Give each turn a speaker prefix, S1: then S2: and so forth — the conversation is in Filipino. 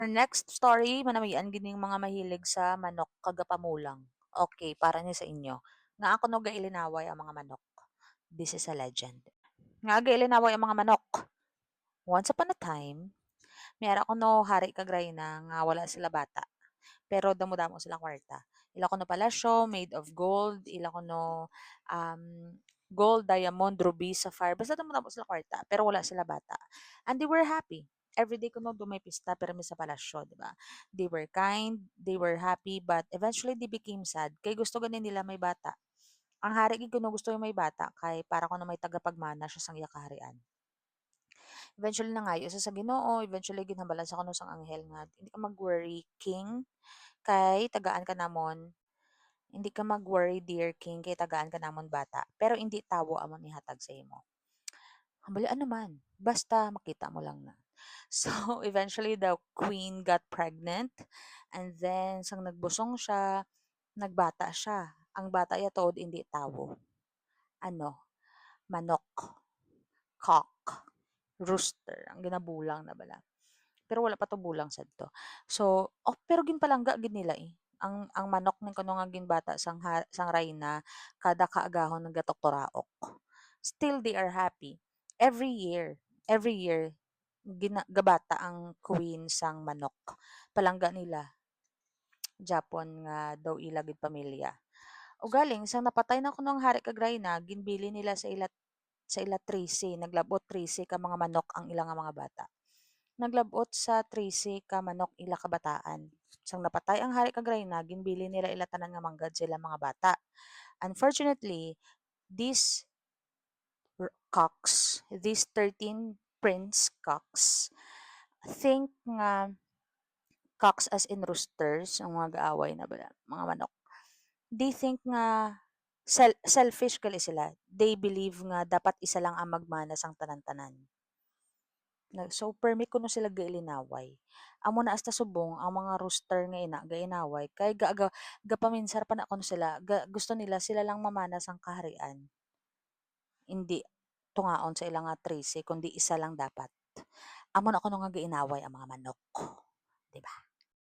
S1: Our next story manamayan gining mga mahilig sa manok kagapamulang. Okay, para ni sa inyo. Nga ako no gailinaway ang mga manok. This is a legend. Nga gailinaway ang mga manok. Once upon a time, mayara ko no hari kag rayna nga wala sila bata. Pero damo-damo sila kwarta. Ila ko no palasyo made of gold, ila ko no um, gold, diamond, ruby, sapphire. Basta damo-damo sila kwarta, pero wala sila bata. And they were happy. Everyday ko no dumay pista pero sa palasyo, di ba? They were kind, they were happy, but eventually they became sad. Kay gusto ganin nila may bata. Ang hari gid kuno gusto yung may bata kay para kuno may tagapagmana siya sang iya kaharian. Eventually nangayo siya sa Ginoo, eventually ginhambalan sa kuno sang anghel nga, "Hindi ka mag-worry, king, kay tagaan ka namon, hindi ka mag-worry dear king, kay tagaan ka namon bata, pero hindi tawo amon ihatag sa imo." Hambalian naman, basta makita mo lang na. So, eventually the queen got pregnant and then sang nagbusong siya, nagbata siya. Ang bata ya tuod hindi tawo. Ano, manok, cock, rooster, ang ginabulang na bala. Pero wala pa 'to bulang sadto. So, pero ginpalangga gid nila, eh. Ang manok ning kuno nga ginbata sang rayna kada kaagahon nagatuktoraok. Still they are happy. Every year gabata ang queen sang manok. Palangga nila Japon nga daw ila gid pamilya. Ugaling sang napatay na kuno ang hari kag rayna ginbili nila sa ila 13, naglabot 13 ka mga manok ang ila nga mga bata. Naglabot sa 13 ka manok ila kabataan. Sang napatay ang hari kag rayna ginbili nila ila tanan nga manggad sila mga bata. Unfortunately, these cocks, these 13 prince cocks, think nga cocks as in roosters, ang mga gaaway na bala, mga manok. They think nga selfish gali sila. They believe nga dapat isa lang ang magmana sang tanan-tanan. So permi kuno sila gailinaway. Amo na hasta subong ang mga rooster nga ina gainaway kay gapaminsar pa na kuno sila gusto nila sila lang mamana sang kaharian. Hindi tungaon sa ilang nga 13 kundi isa lang dapat. Amo na kuno nga gainaway ang mga manok, 'di ba?